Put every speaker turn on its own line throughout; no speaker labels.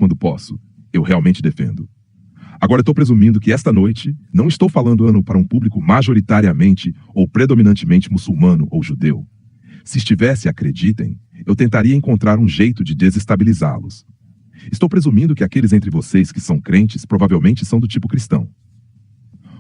quando posso. Eu realmente defendo. Agora estou presumindo que esta noite não estou falando para um público majoritariamente ou predominantemente muçulmano ou judeu. Se estivesse, acreditem, eu tentaria encontrar um jeito de desestabilizá-los. Estou presumindo que aqueles entre vocês que são crentes provavelmente são do tipo cristão.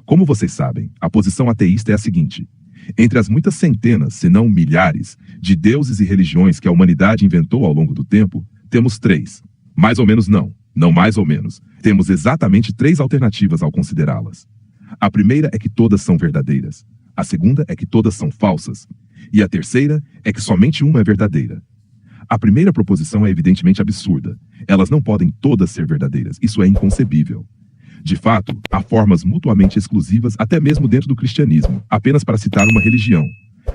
Como vocês sabem, a posição ateísta é a seguinte: entre as muitas centenas, se não milhares, de deuses e religiões que a humanidade inventou ao longo do tempo, temos 3. Mais ou menos não mais ou menos. Temos exatamente 3 alternativas ao considerá-las. A primeira é que todas são verdadeiras. A segunda é que todas são falsas. E a terceira é que somente uma é verdadeira. A primeira proposição é evidentemente absurda. Elas não podem todas ser verdadeiras. Isso é inconcebível. De fato, há formas mutuamente exclusivas até mesmo dentro do cristianismo, apenas para citar uma religião.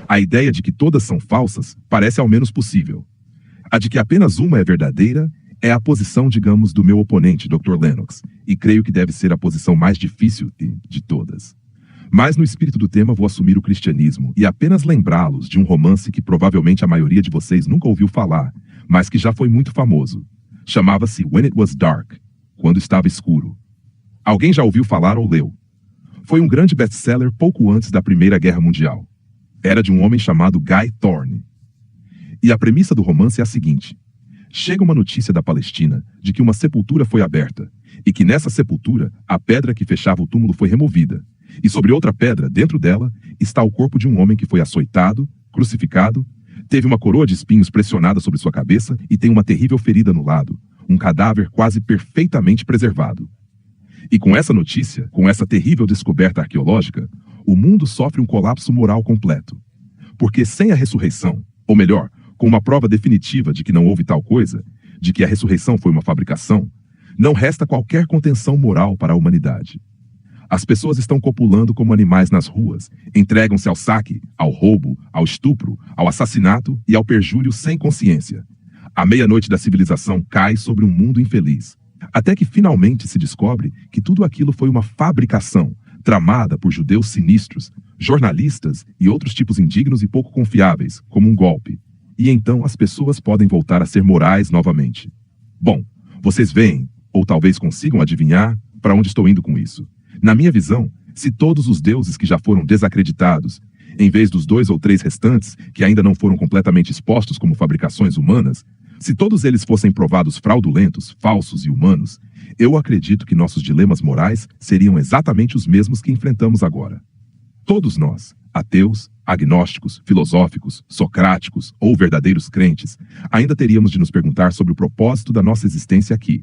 A ideia de que todas são falsas parece ao menos possível. A de que apenas uma é verdadeira é a posição, digamos, do meu oponente, Dr. Lennox, e creio que deve ser a posição mais difícil de todas. Mas no espírito do tema vou assumir o cristianismo e apenas lembrá-los de um romance que provavelmente a maioria de vocês nunca ouviu falar, mas que já foi muito famoso. Chamava-se When It Was Dark, quando estava escuro. Alguém já ouviu falar ou leu? Foi um grande best-seller pouco antes da Primeira Guerra Mundial. Era de um homem chamado Guy Thorne. E a premissa do romance é a seguinte: chega uma notícia da Palestina de que uma sepultura foi aberta, e que nessa sepultura a pedra que fechava o túmulo foi removida, e sobre outra pedra, dentro dela, está o corpo de um homem que foi açoitado, crucificado, teve uma coroa de espinhos pressionada sobre sua cabeça e tem uma terrível ferida no lado, um cadáver quase perfeitamente preservado. E com essa notícia, com essa terrível descoberta arqueológica, o mundo sofre um colapso moral completo. Porque sem a ressurreição, ou melhor, com uma prova definitiva de que não houve tal coisa, de que a ressurreição foi uma fabricação, não resta qualquer contenção moral para a humanidade. As pessoas estão copulando como animais nas ruas, entregam-se ao saque, ao roubo, ao estupro, ao assassinato e ao perjúrio sem consciência. A meia-noite da civilização cai sobre um mundo infeliz, até que finalmente se descobre que tudo aquilo foi uma fabricação, tramada por judeus sinistros, jornalistas e outros tipos indignos e pouco confiáveis, como um golpe. E então as pessoas podem voltar a ser morais novamente. Bom, vocês veem, ou talvez consigam adivinhar, para onde estou indo com isso. Na minha visão, se todos os deuses que já foram desacreditados, em vez dos 2 ou 3 restantes, que ainda não foram completamente expostos como fabricações humanas, se todos eles fossem provados fraudulentos, falsos e humanos, eu acredito que nossos dilemas morais seriam exatamente os mesmos que enfrentamos agora. Todos nós, ateus, agnósticos, filosóficos, socráticos ou verdadeiros crentes, ainda teríamos de nos perguntar sobre o propósito da nossa existência aqui.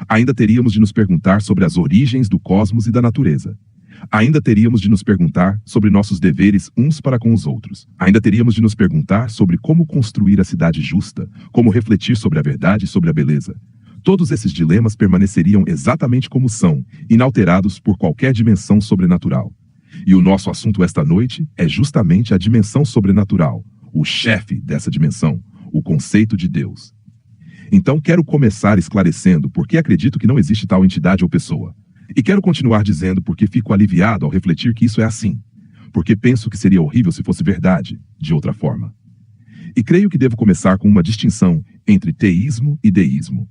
Ainda teríamos de nos perguntar sobre as origens do cosmos e da natureza. Ainda teríamos de nos perguntar sobre nossos deveres uns para com os outros. Ainda teríamos de nos perguntar sobre como construir a cidade justa, como refletir sobre a verdade e sobre a beleza. Todos esses dilemas permaneceriam exatamente como são, inalterados por qualquer dimensão sobrenatural. E o nosso assunto esta noite é justamente a dimensão sobrenatural, o chefe dessa dimensão, o conceito de Deus. Então quero começar esclarecendo por que acredito que não existe tal entidade ou pessoa. E quero continuar dizendo porque fico aliviado ao refletir que isso é assim. Porque penso que seria horrível se fosse verdade, de outra forma. E creio que devo começar com uma distinção entre teísmo e deísmo.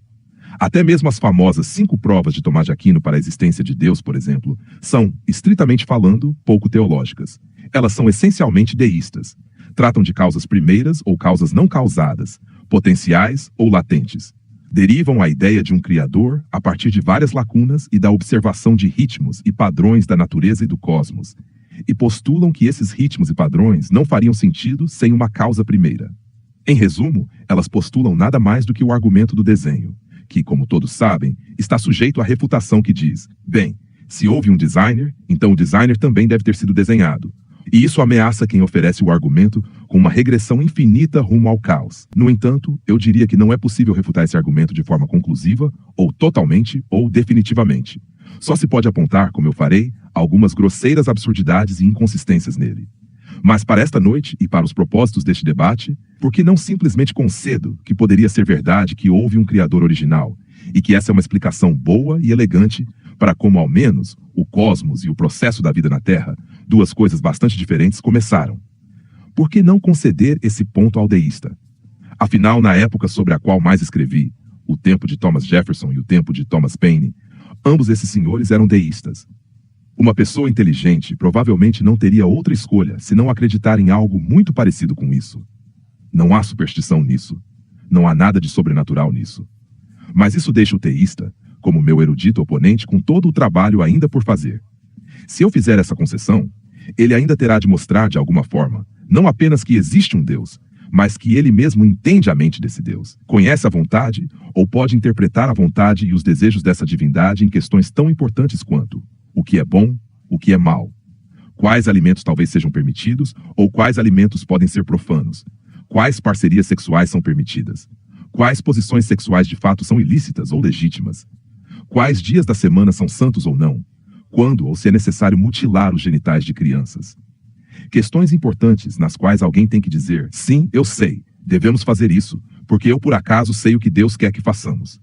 Até mesmo as famosas 5 provas de Tomás de Aquino para a existência de Deus, por exemplo, são, estritamente falando, pouco teológicas. Elas são essencialmente deístas. Tratam de causas primeiras ou causas não causadas, potenciais ou latentes. Derivam a ideia de um criador a partir de várias lacunas e da observação de ritmos e padrões da natureza e do cosmos, e postulam que esses ritmos e padrões não fariam sentido sem uma causa primeira. Em resumo, elas postulam nada mais do que o argumento do desenho, que, como todos sabem, está sujeito à refutação que diz: bem, se houve um designer, então o designer também deve ter sido desenhado. E isso ameaça quem oferece o argumento com uma regressão infinita rumo ao caos. No entanto, eu diria que não é possível refutar esse argumento de forma conclusiva, ou totalmente, ou definitivamente. Só se pode apontar, como eu farei, algumas grosseiras absurdidades e inconsistências nele. Mas para esta noite e para os propósitos deste debate, por que não simplesmente concedo que poderia ser verdade que houve um criador original, e que essa é uma explicação boa e elegante para como, ao menos, o cosmos e o processo da vida na Terra, duas coisas bastante diferentes, começaram? Por que não conceder esse ponto ao deísta? Afinal, na época sobre a qual mais escrevi, o tempo de Thomas Jefferson e o tempo de Thomas Paine, ambos esses senhores eram deístas. Uma pessoa inteligente provavelmente não teria outra escolha senão acreditar em algo muito parecido com isso. Não há superstição nisso. Não há nada de sobrenatural nisso. Mas isso deixa o teísta, como meu erudito oponente, com todo o trabalho ainda por fazer. Se eu fizer essa concessão, ele ainda terá de mostrar de alguma forma, não apenas que existe um Deus, mas que ele mesmo entende a mente desse Deus, conhece a vontade, ou pode interpretar a vontade e os desejos dessa divindade em questões tão importantes quanto o que é bom, o que é mal, quais alimentos talvez sejam permitidos, ou quais alimentos podem ser profanos, quais parcerias sexuais são permitidas, quais posições sexuais de fato são ilícitas ou legítimas, quais dias da semana são santos ou não, quando ou se é necessário mutilar os genitais de crianças. Questões importantes nas quais alguém tem que dizer, sim, eu sei, devemos fazer isso, porque eu por acaso sei o que Deus quer que façamos.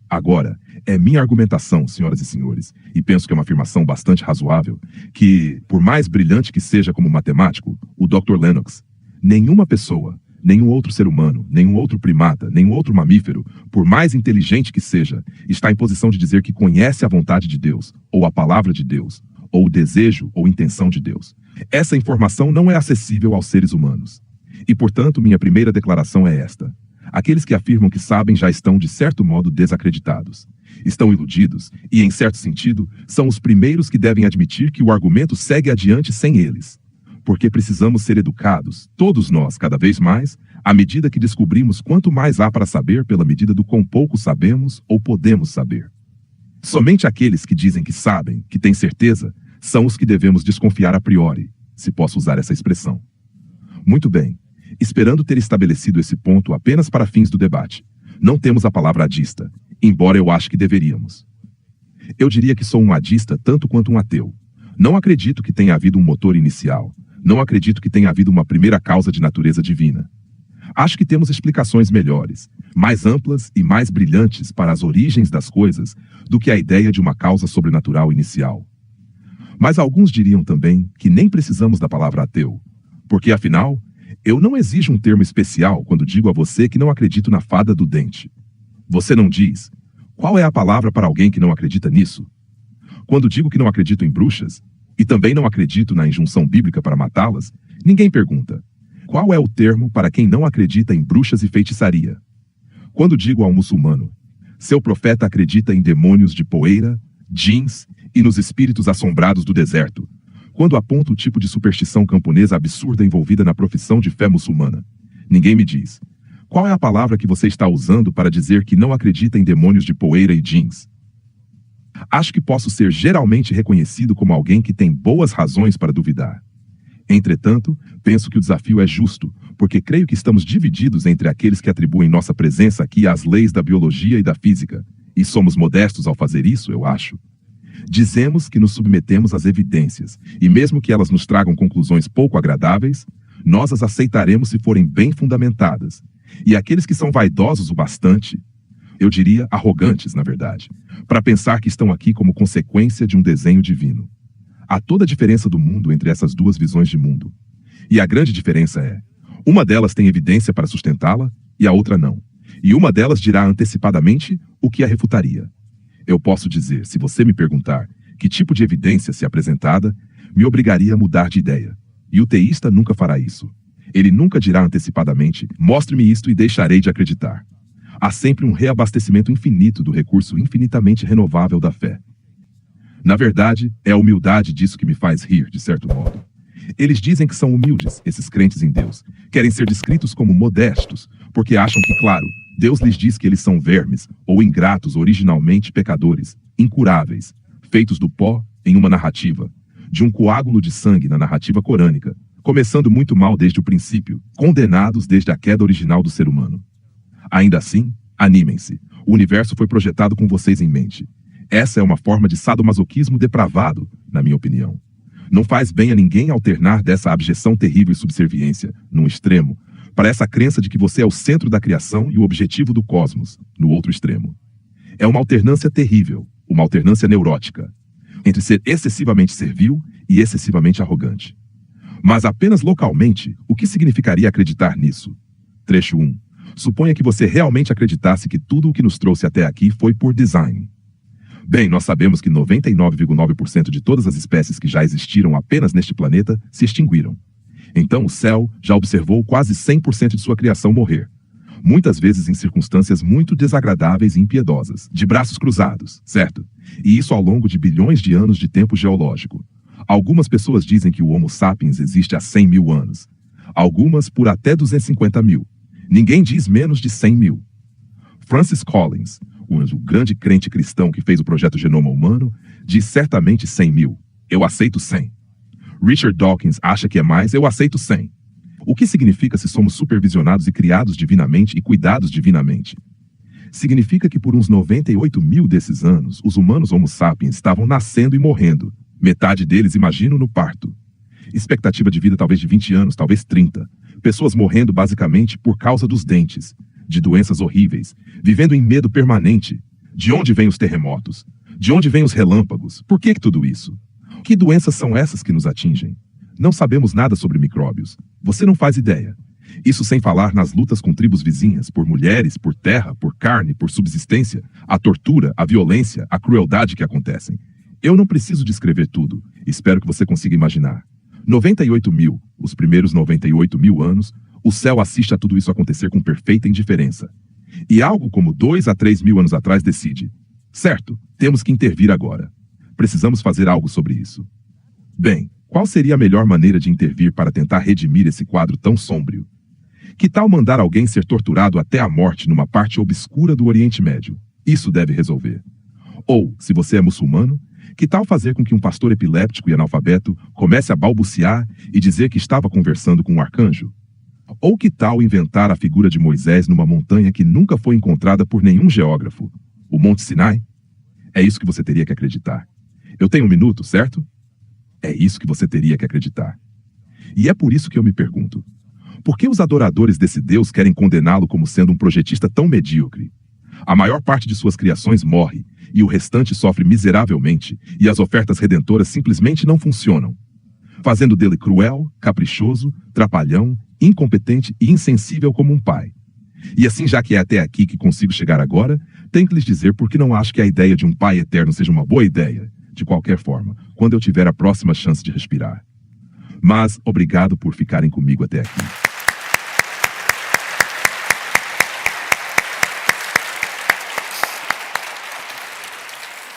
Agora, é minha argumentação, senhoras e senhores, e penso que é uma afirmação bastante razoável, que, por mais brilhante que seja como matemático, o Dr. Lennox, nenhuma pessoa, nenhum outro ser humano, nenhum outro primata, nenhum outro mamífero, por mais inteligente que seja, está em posição de dizer que conhece a vontade de Deus, ou a palavra de Deus, ou o desejo ou intenção de Deus. Essa informação não é acessível aos seres humanos. E, portanto, minha primeira declaração é esta. Aqueles que afirmam que sabem já estão, de certo modo, desacreditados. Estão iludidos e, em certo sentido, são os primeiros que devem admitir que o argumento segue adiante sem eles. Porque precisamos ser educados, todos nós, cada vez mais, à medida que descobrimos quanto mais há para saber pela medida do quão pouco sabemos ou podemos saber. Somente aqueles que dizem que sabem, que têm certeza, são os que devemos desconfiar a priori, se posso usar essa expressão. Muito bem, esperando ter estabelecido esse ponto apenas para fins do debate, não temos a palavra adista, embora eu ache que deveríamos. Eu diria que sou um adista tanto quanto um ateu. Não acredito que tenha havido um motor inicial. Não acredito que tenha havido uma primeira causa de natureza divina. Acho que temos explicações melhores, mais amplas e mais brilhantes para as origens das coisas do que a ideia de uma causa sobrenatural inicial. Mas alguns diriam também que nem precisamos da palavra ateu, porque afinal, eu não exijo um termo especial quando digo a você que não acredito na fada do dente. Você não diz, qual é a palavra para alguém que não acredita nisso? Quando digo que não acredito em bruxas, e também não acredito na injunção bíblica para matá-las, ninguém pergunta, qual é o termo para quem não acredita em bruxas e feitiçaria? Quando digo ao muçulmano, seu profeta acredita em demônios de poeira, djinns e nos espíritos assombrados do deserto, quando aponto o tipo de superstição camponesa absurda envolvida na profissão de fé muçulmana, ninguém me diz, qual é a palavra que você está usando para dizer que não acredita em demônios de poeira e djinns? Acho que posso ser geralmente reconhecido como alguém que tem boas razões para duvidar. Entretanto, penso que o desafio é justo, porque creio que estamos divididos entre aqueles que atribuem nossa presença aqui às leis da biologia e da física, e somos modestos ao fazer isso, eu acho. Dizemos que nos submetemos às evidências, e mesmo que elas nos tragam conclusões pouco agradáveis, nós as aceitaremos se forem bem fundamentadas. E aqueles que são vaidosos o bastante, eu diria arrogantes, na verdade, para pensar que estão aqui como consequência de um desenho divino. Há toda a diferença do mundo entre essas duas visões de mundo. E a grande diferença é, uma delas tem evidência para sustentá-la e a outra não. E uma delas dirá antecipadamente o que a refutaria. Eu posso dizer, se você me perguntar que tipo de evidência se apresentada, me obrigaria a mudar de ideia. E o teísta nunca fará isso. Ele nunca dirá antecipadamente, mostre-me isto e deixarei de acreditar. Há sempre um reabastecimento infinito do recurso infinitamente renovável da fé. Na verdade, é a humildade disso que me faz rir, de certo modo. Eles dizem que são humildes, esses crentes em Deus. Querem ser descritos como modestos, porque acham que, claro, Deus lhes diz que eles são vermes, ou ingratos, originalmente pecadores, incuráveis, feitos do pó em uma narrativa, de um coágulo de sangue na narrativa corânica, começando muito mal desde o princípio, condenados desde a queda original do ser humano. Ainda assim, animem-se. O universo foi projetado com vocês em mente. Essa é uma forma de sadomasoquismo depravado, na minha opinião. Não faz bem a ninguém alternar dessa abjeção terrível e subserviência, num extremo, para essa crença de que você é o centro da criação e o objetivo do cosmos, no outro extremo. É uma alternância terrível, uma alternância neurótica, entre ser excessivamente servil e excessivamente arrogante. Mas apenas localmente, o que significaria acreditar nisso? Trecho 1. Suponha que você realmente acreditasse que tudo o que nos trouxe até aqui foi por design. Bem, nós sabemos que 99,9% de todas as espécies que já existiram apenas neste planeta se extinguiram. Então o céu já observou quase 100% de sua criação morrer. Muitas vezes em circunstâncias muito desagradáveis e impiedosas, de braços cruzados, certo? E isso ao longo de bilhões de anos de tempo geológico. Algumas pessoas dizem que o Homo sapiens existe há 100 mil anos. Algumas por até 250 mil. Ninguém diz menos de 100 mil. Francis Collins, o grande crente cristão que fez o projeto Genoma Humano, diz certamente 100 mil. Eu aceito 100. Richard Dawkins acha que é mais, eu aceito 100. O que significa se somos supervisionados e criados divinamente e cuidados divinamente? Significa que por uns 98 mil desses anos, os humanos Homo sapiens estavam nascendo e morrendo. Metade deles, imagino, no parto. Expectativa de vida talvez de 20 anos, talvez 30. Pessoas morrendo basicamente por causa dos dentes, de doenças horríveis, vivendo em medo permanente. De onde vêm os terremotos? De onde vêm os relâmpagos? Por que tudo isso? Que doenças são essas que nos atingem? Não sabemos nada sobre micróbios. Você não faz ideia. Isso sem falar nas lutas com tribos vizinhas, por mulheres, por terra, por carne, por subsistência, a tortura, a violência, a crueldade que acontecem. Eu não preciso descrever tudo. Espero que você consiga imaginar. 98 mil, os primeiros 98 mil anos, o céu assiste a tudo isso acontecer com perfeita indiferença. E algo como 2 a 3 mil anos atrás decide. Certo, temos que intervir agora. Precisamos fazer algo sobre isso. Bem, qual seria a melhor maneira de intervir para tentar redimir esse quadro tão sombrio? Que tal mandar alguém ser torturado até a morte numa parte obscura do Oriente Médio? Isso deve resolver. Ou, se você é muçulmano, que tal fazer com que um pastor epiléptico e analfabeto comece a balbuciar e dizer que estava conversando com um arcanjo? Ou que tal inventar a figura de Moisés numa montanha que nunca foi encontrada por nenhum geógrafo? O Monte Sinai? É isso que você teria que acreditar. Eu tenho um minuto, certo? É isso que você teria que acreditar. E é por isso que eu me pergunto, por que os adoradores desse Deus querem condená-lo como sendo um projetista tão medíocre? A maior parte de suas criações morre, e o restante sofre miseravelmente, e as ofertas redentoras simplesmente não funcionam, fazendo dele cruel, caprichoso, trapalhão, incompetente e insensível como um pai. E assim, já que é até aqui que consigo chegar agora, tenho que lhes dizer por que não acho que a ideia de um pai eterno seja uma boa ideia, de qualquer forma, quando eu tiver a próxima chance de respirar. Mas obrigado por ficarem comigo até aqui.